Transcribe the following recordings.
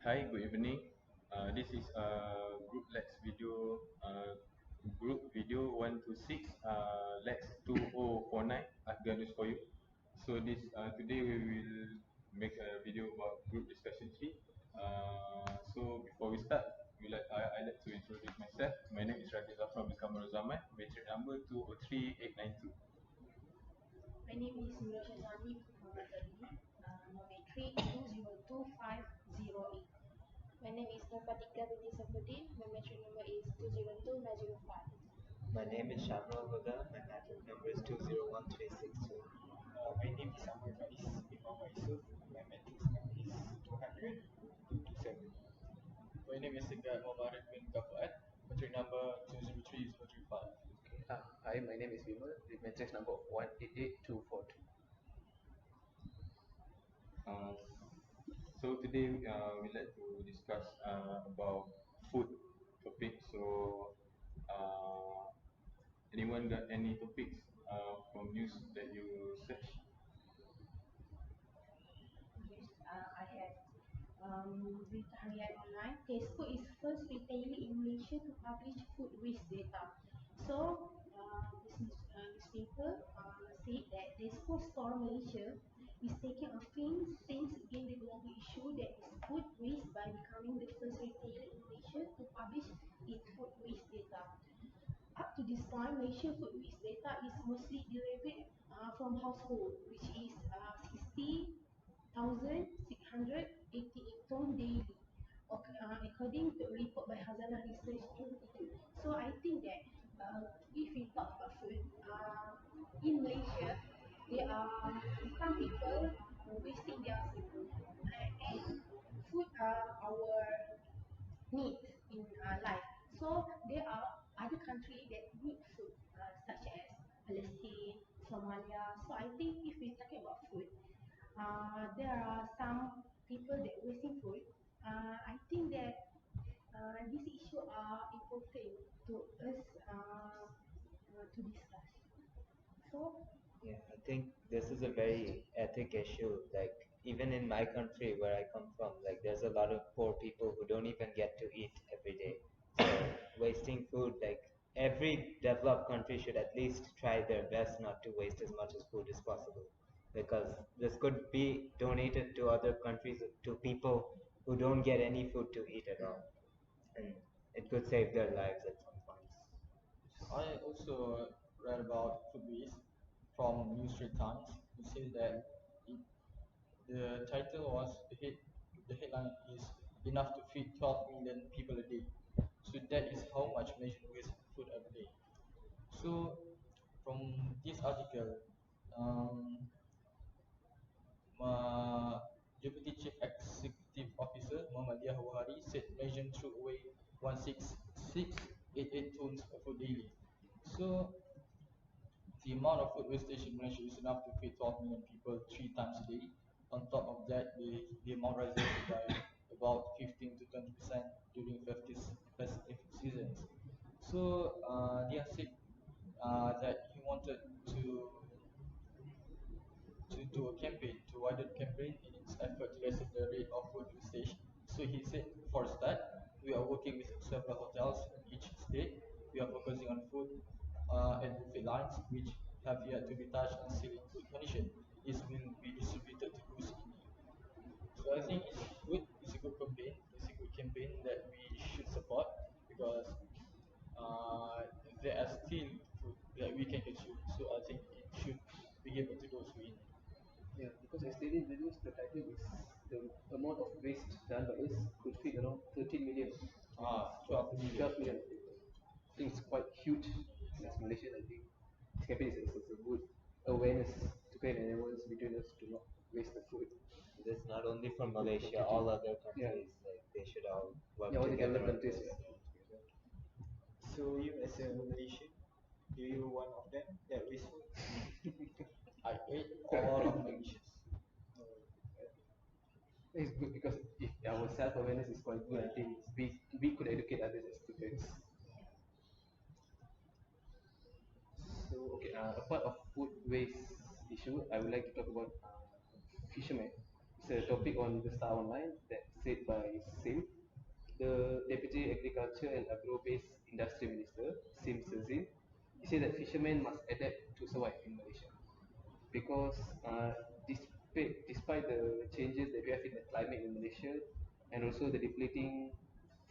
Hi, good evening. This is group LAX video, group video 126, LAX 2049. I've got news for you. So today we will make a video about group discussion 3. So before we start, I like to introduce myself. My name is Radhila from Kamarul Zaman, matric number 203892. My name is Nur Shazali Muhammad Ali, Matric 202508. My name is Nafatika binti Safudin. My metric number is 202905. My name is Shamral Huda. My matric number is 201362. My name is Amar Rais Imam Yusuf. My matrix number is 200 My name is Sigad Mubarak bin Kafuat, metric number 203035. Hi, my name is Vimal, the matrix number of 188242. Uh, so today we'd like to discuss about food topic. So uh, anyone got any topics from news that you search? Yes, I have. With Harian Online, Tesco is first retailer in Malaysia to publish food waste data. So, newspaper said that Tesco Store Malaysia is taking offense against the global issue that is food waste by becoming the first retailer in Malaysia to publish its food waste data. Up to this point, Malaysia food waste data is mostly derived from household, which is 60,688 ton daily, according to a report by Hazana Research Institute. So I think that if we talk about food, in Malaysia, there are some people wasting their food, and food are our need in life. So there are other countries that need food, such as Palestine, Somalia. So I think if we're talking about food, there are some people that wasting food. I think that these issues are important to us to discuss. So Yeah, I think this is a very ethic issue. Like, even in my country where I come from, like, there's a lot of poor people who don't even get to eat every day. So, wasting food, like, every developed country should at least try their best not to waste as much as food as possible. Because this could be donated to other countries, to people who don't get any food to eat at all. And it could save their lives at some points. I also read about food waste from New Street Times. It said that it, the title was the headline is enough to feed 12 million people a day. So that is how much Malaysian waste food every day. So from this article, um, Deputy Chief Executive Officer Muhammad Dia Hawari said Malaysian threw away 16688 tons of food daily. So the amount of food wastage in Malaysia is enough to feed 12 million people 3 times a day. On top of that, the amount rises by about 15 to 20% during festive seasons. So Dia said that he wanted to do a campaign, to widen campaign in its effort to lessen the rate of food wastage. So he said, for a start, we are working with several hotels in each state. We are focusing on food and buffet lines, which have yet to be touched and still in good condition. This will be distributed to those in need. So I think it's good. It's a good campaign. It's a good campaign that we should support because uh, there are still food that we can consume. So I think it should be given to those who in need. Yeah, because as stated in the news, the title is the amount of waste done by us could feed around 13 million people. 12 million. 12 million people. I think it's quite huge. As Malaysian, I think this campaign is a good awareness to create an awareness between us to not waste the food. This is not only for Malaysia, Completely. all other Yeah. countries, like they should all work Yeah, all the together developed on countries. this. Yeah. So you as a Malaysian, do you one of them that waste food? I ate all of my dishes. It's good because if our self awareness is quite good, I think we could educate others as students. So apart of food waste issue, I would like to talk about fishermen, It's a topic on the Star Online that said by Sim, the Deputy Agriculture and Agro-Based Industry Minister, Sim Sezin. He said that fishermen must adapt to survive in Malaysia because despite the changes that we have in the climate in Malaysia and also the depleting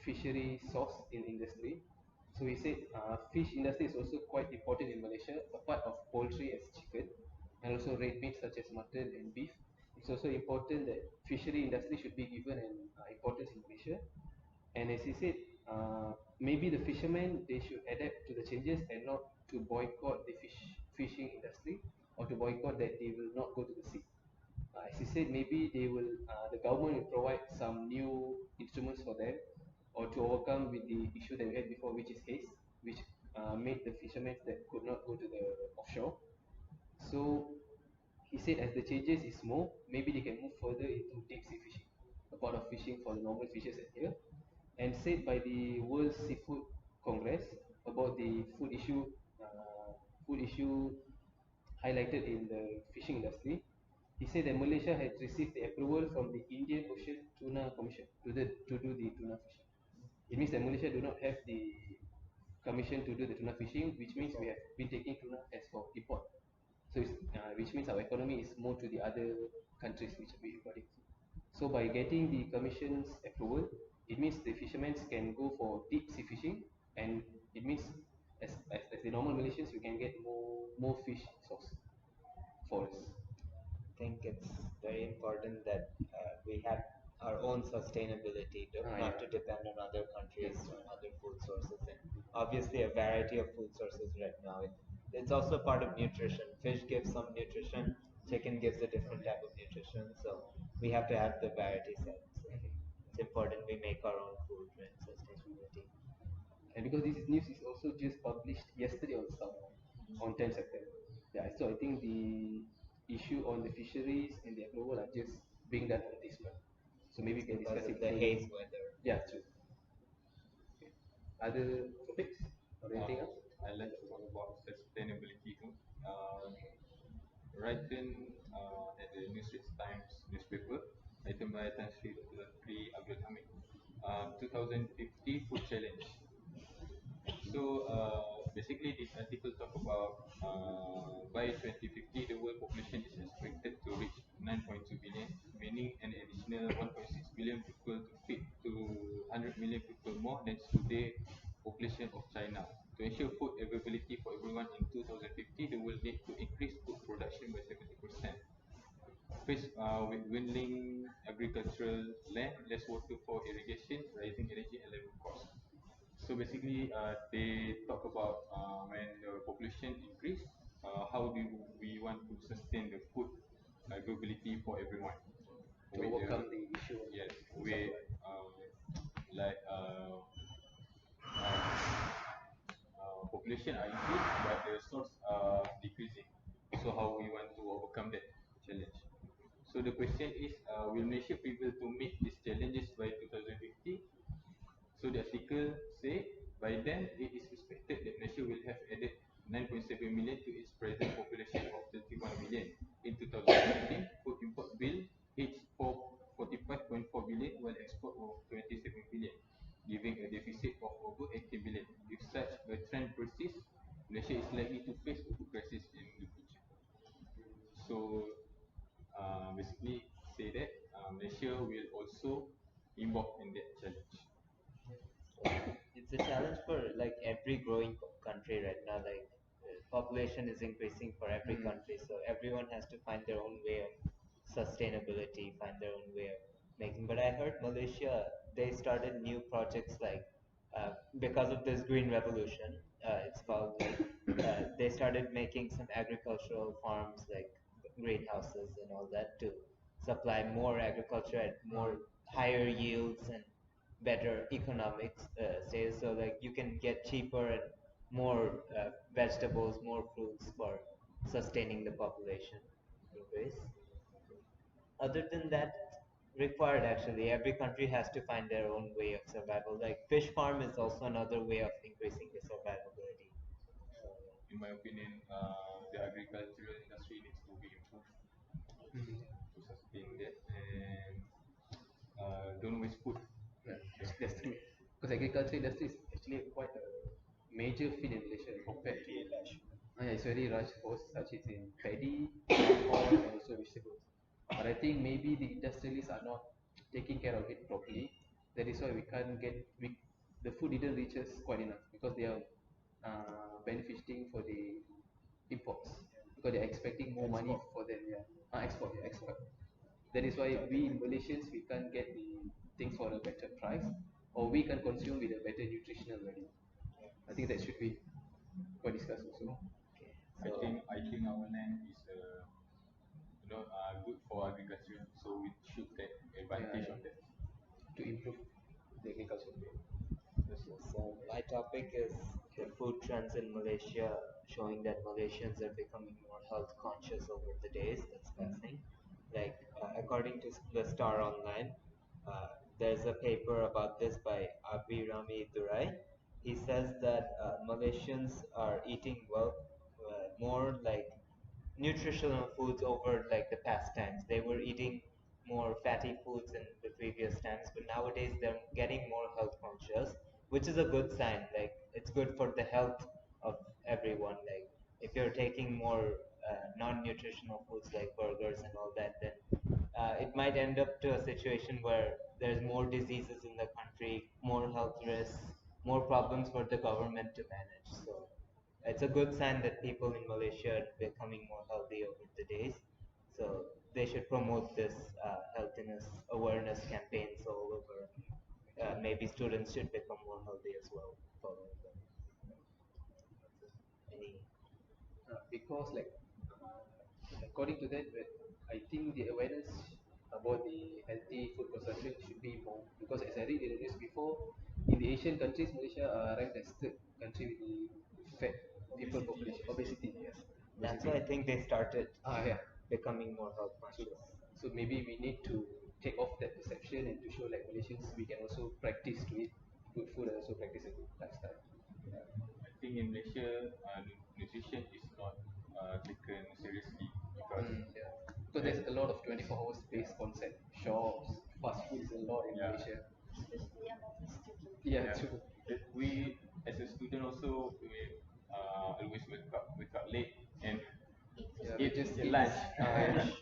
fishery source in industry. So he said fish industry is also quite important in Malaysia, apart of poultry as chicken and also red meat such as mutton and beef. It's also important that fishery industry should be given an importance in Malaysia. And as he said, maybe the fishermen they should adapt to the changes and not to boycott the fishing industry or to boycott that they will not go to the sea. As he said, maybe the government will provide some new instruments for them or to overcome with the issue that we had before, which is haze, which made the fishermen that could not go to the offshore. So he said as the changes is more, maybe they can move further into deep sea fishing, a part of fishing for the normal fishes at here. And said by the World Seafood Congress about the food issue highlighted in the fishing industry. He said that Malaysia had received the approval from the Indian Ocean Tuna Commission to do the tuna fishing. It means that Malaysia do not have the commission to do the tuna fishing, which means we have been taking tuna as for import. So which means our economy is more to the other countries which we importing. So by getting the commission's approval, it means the fishermen can go for deep sea fishing, and it means as the normal Malaysians, we can get more fish source for us. Think it's very important that we have our own sustainability, not to Yeah. depend on other countries Yes. or other food sources. And obviously, a variety of food sources right now. It's also part of nutrition. Fish gives some nutrition, chicken gives a different type of nutrition. So we have to have the variety side. So it's important we make our own food and sustainability. And because this news is also just published yesterday on Star on 10 September. Yeah, so I think the issue on the fisheries and the approval are just being done on this month. So maybe we can Because discuss of it the further. haze weather. Yeah, true. Okay. Other topics or anything else? I like to talk about sustainability too. Uh, written at the New Straits Times newspaper, written by Tan Sri Dr. Tri Abdul Hamid. 2050 Food Challenge. So basically, this article talk about by 2050 the world population is expected to reach 9.2 billion, meaning an additional 1.6 billion people to feed to 100 million people more than today population of China. To ensure food availability for everyone in 2050, the world need to increase food production by 70%. First, with dwindling agricultural land, less water for irrigation, rising energy and living costs. So basically, they talk about when the population increase, how do we want to sustain the food availability for everyone? To With overcome the issue of yes, food with supply. like population are increased, but the source are decreasing. So how we want to overcome that challenge? So the question is, will Malaysia be able to meet these challenges by 2050? So the article say by then it is expected that Malaysia will have added 9.7 million to its present population of 31 million. In 2019, food import bill hits 45.4 billion while export of 27 billion, giving a deficit of over 80 billion. If such a trend persists, Malaysia is likely to face a food crisis in the future. So basically say that Malaysia will also involve in that challenge. It's a challenge for like every growing country right now. Like population is increasing for every country, so everyone has to find their own way of sustainability, find their own way of making. But I heard Malaysia they started new projects like because of this green revolution. It's called like they started making some agricultural farms like greenhouses and all that to supply more agriculture at more higher yields and better economics sales. So like you can get cheaper and more vegetables, more fruits for sustaining the population increase. Other than that, required actually. Every country has to find their own way of survival. Like fish farm is also another way of increasing the survivability. So In my opinion, the agricultural industry needs to be improved Mm. to sustain. think that, and don't waste food. Yeah, that's true. Because agriculture industry is actually quite a major field in Malaysia compared to. very large. Yeah, it's very large for such as in paddy, palm oil, and also vegetables. But I think maybe the industrialists are not taking care of it properly. That is why we can't get the food didn't reach us quite enough because they are benefiting for the imports because they're expecting more money Export. for them. Yeah, export, yeah, export. That is why we Malaysians we can't get the things for a better price, or we can consume with a better nutritional value. Yeah. I think that should be quite discussed also. Okay. I So think I think our land is good for agriculture, so we should take advantage Yeah, of that. to improve the agriculture. That's all. So my topic is the food trends in Malaysia, showing that Malaysians are becoming more health conscious over the days that's passing. Like according to the Star Online, there's a paper about this by Abhirami Durai. He says that Malaysians are eating more like nutritional foods over like the past times. They were eating more fatty foods in the previous times, but nowadays they're getting more health conscious, which is a good sign. Like it's good for the health of everyone. Like if you're taking more non-nutritional foods like burgers and all that, then it might end up to a situation where there's more diseases in the country, more health risks, more problems for the government to manage. So it's a good sign that people in Malaysia are becoming more healthy over the days. So they should promote this healthiness awareness campaigns all over. Maybe students should become more healthy as well following them. Any Because like according to that, I think the awareness about the healthy food consumption should be more because as I read in the news before, in the Asian countries, Malaysia are ranked as third country with the fat people population obesity. Yes, that's obesity. why I think they started Yeah. becoming more health So, conscious. so maybe we need to take off that perception and to show like Malaysians we can also practice to eat good food and also practice a good lifestyle. I think in Malaysia, nutrition is not taken seriously because Yeah. Because there's a lot of 24 hours based concept. Shops, fast food is a lot in yeah, Malaysia. Especially among the students. Yeah, yeah. true. We as a student also we always wake up late and Eat Yeah, food. we eat just eat eat lunch. lunch.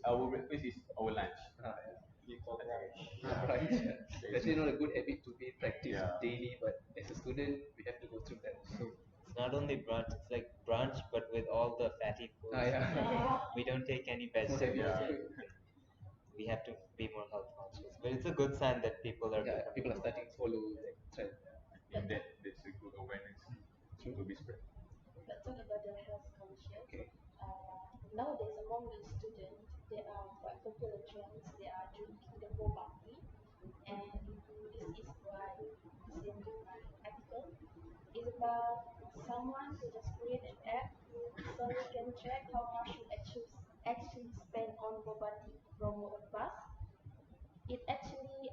Our breakfast is our lunch. Yeah. We call rush. Yeah, Right. that That's is, not a good habit to be practiced yeah. daily, but as a student, we have to go through that. So, It's not only brunch, it's like brunch but with all the fatty foods. yeah. We don't take any No heavy vegetables or Yeah. food. anything. We have to be more health conscious. But it's a good sign that people are Yeah, becoming people are more starting to healthy. follow that trend. I think that's a good awareness True. to be spread. But talking about the health conscious, Okay. nowadays among the students, there are quite popular trends. They are drinking the boba tea, and this is why same with my article. It's about someone who just create an app so you can track how much you actually spend on boba tea promo or bus. It actually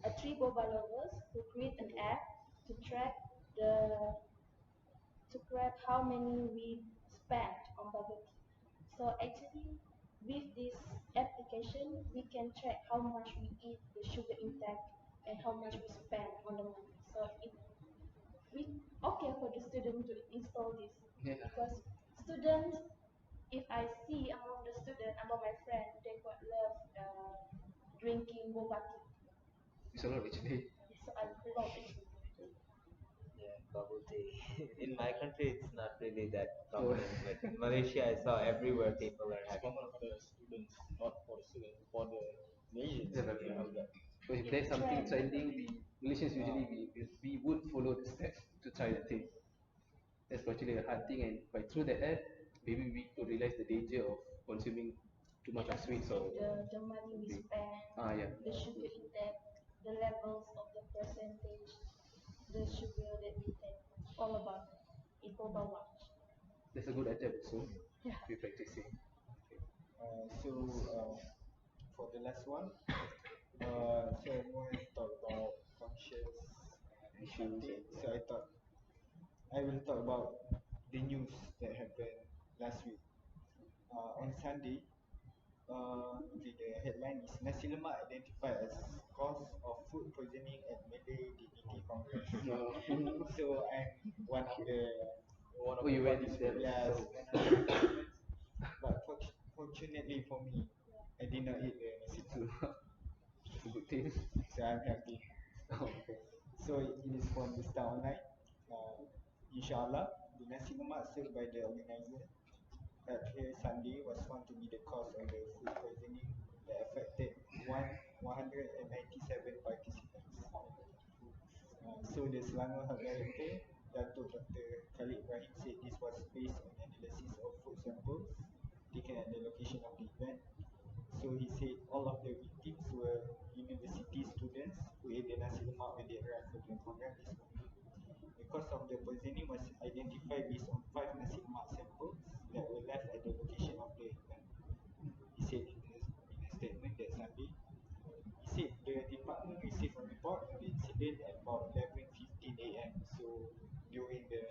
a three boba lovers who create an app to track the to grab how many we spent on bubble tea. So actually, with this application, we can track how much we eat, the sugar intake, and how much we spend on the money. So it we okay for the student to install this Yeah. because students, if I see among the student, among my friend, they quite love drinking boba tea. It's a lot actually. So I love actually. Yeah, bubble tea. In my country, it's not really that Oh, common, but in Malaysia, I saw everywhere people are It's having common for bubble the students, not for the students, for the Malaysians. yeah, They have that. so if It's there's a something trend. trending, the Malaysians usually we would follow the steps to try the thing. That's actually a hard thing, and by through the app, maybe we could realize the danger of consuming too much of sweets or The money we something. spend, Yeah. the sugar intake, the levels of the percentage, the sugar that we take, all about it over watch. That's a good attempt also. Yeah. We practicing. So for the last one, so everyone talk about conscious Issues healthy. and So I thought I will talk about the news that happened last week. On Sunday, Okay, the headline is Nasi Lemak identified as cause of food poisoning at Malay Dignity Congress. No. So I'm one of the Oh, you went there yes, yourself. one of the participants. But fortunately for me, I did not eat the nasi lemak, It's a good thing. so I'm happy. Okay. So it is from the Star Online. Inshallah, the nasi lemak served by the organizer held here Sunday was found to be the cause of the food poisoning that affected 197 participants. So the Selangor Health Director, Datuk Dr. Khalid Ibrahim said this was based on analysis of food samples taken at the location of the event. So he said all of the victims were university students who ate the nasi lemak when they arrived for the program this morning. The cause of the poisoning was identified based on 5 nasi lemak samples that were left at the location of the event. He said in a statement that Sunday, he said the department received a report of the incident at about 11:15 a.m. So during the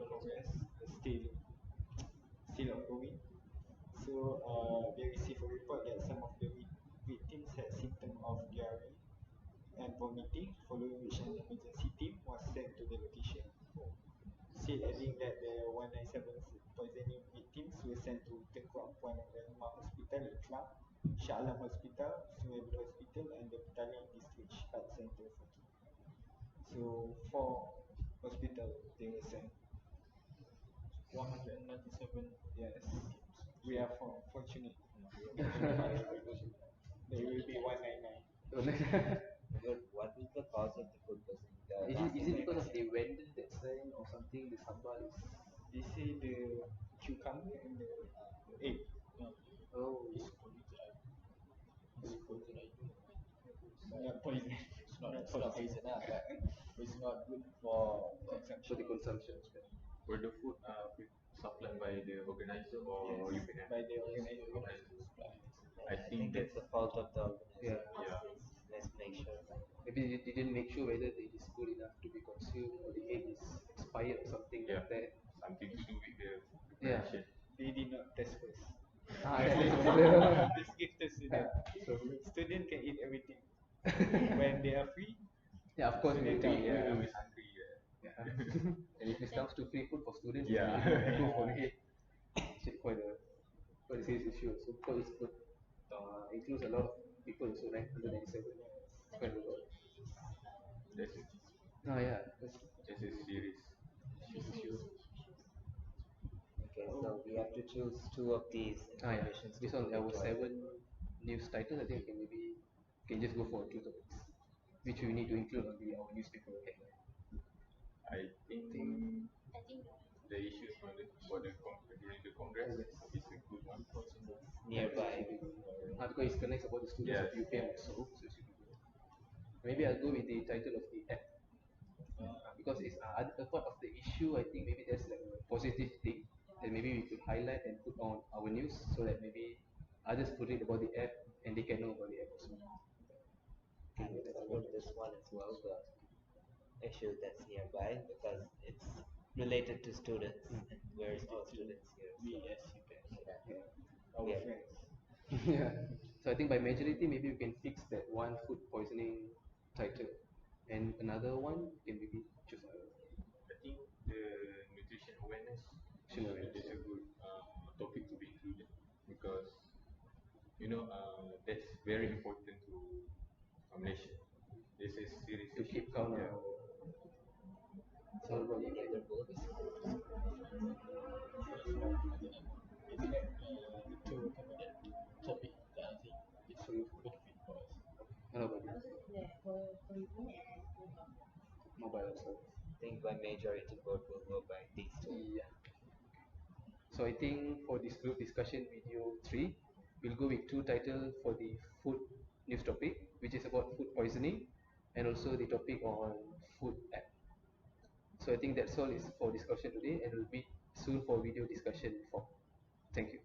congress, still ongoing. So they received a report that some of the victims had symptoms of diarrhea and vomiting, following which an emergency team was sent to the location. Still adding that the 197 food poisoning victims were sent to Tengku Ampuan Rahimah Hospital in Kelang, Shah Alam Hospital, Sungai Buloh Hospital and the Petaling District Health Centre for treatment. So 4 hospitals they were sent. 197. Yes, we are fortunate. There will be 199. But what is the cause of the food poisoning? The Is it because of nasi the vendor that sent or something? The sambal is. They say the cucumber and the egg. Oh, It's polluted. It's poison. I don't know. Not poison. It's not, Not it's not poison. poison, but it's not good for for consumption. the consumption. Were the food supplied by the organizer or you Yes, can by the Yes, organizer. you're gonna supply. I I think think it's that's the fault of the organizer. Yeah. yeah. Let's make sure. Maybe they didn't make sure whether it is good enough to be consumed or the egg is expired or something Yeah, like that. something to do with the Yeah. preparation. They did not test first. Yeah. Just give the student. So Student can eat everything. When they are free, yeah, of course student we, can We yeah. always hungry. yeah. And if it comes to free food for students, Yeah. it's really good for the head. It's quite a serious issue. So because it includes a lot of people, so 997. It's quite a lot. That's Oh yeah, that's a serious issue. Okay, so we have to choose two of these yeah. informations to Based go on our into our 7 news titles, I think we can maybe can just go for 2 topics, which we need to include on our newspaper headline. I think I think the issues on during the Congress is a good one. nearby. Because it connects about the students Yes. of UPM also, so it should be good. Maybe I'll go with the title of the app. Because it's a part of the issue. I think maybe there's like a positive thing that maybe we could highlight and put on our news so that maybe others could read about the app and they can know about the app also. I would support this one as well, the issue that's nearby, because it's related to students, and we're all students here. We So as you can. Yeah. Our Yeah. friends. Yeah. So I think by majority maybe we can fix that one food poisoning title, and another one can maybe choose another. I think the nutrition awareness Nutrition awareness, is a yeah. good topic to be included because that's very important to Malaysia. This is serious To issue. keep count on Yeah. our. So any other votes? Maybe like two recommended topic that I think it's really benefit for us. How about I you? also think that for you and Mobile also. I think by majority vote will go by these two. Yeah. So I think for this group discussion video 3, we'll go with 2 titles for the food news topic, which is about food poisoning, and also the topic on food app. So I think that's all is for discussion today, and we'll meet soon for video discussion 4. Thank you.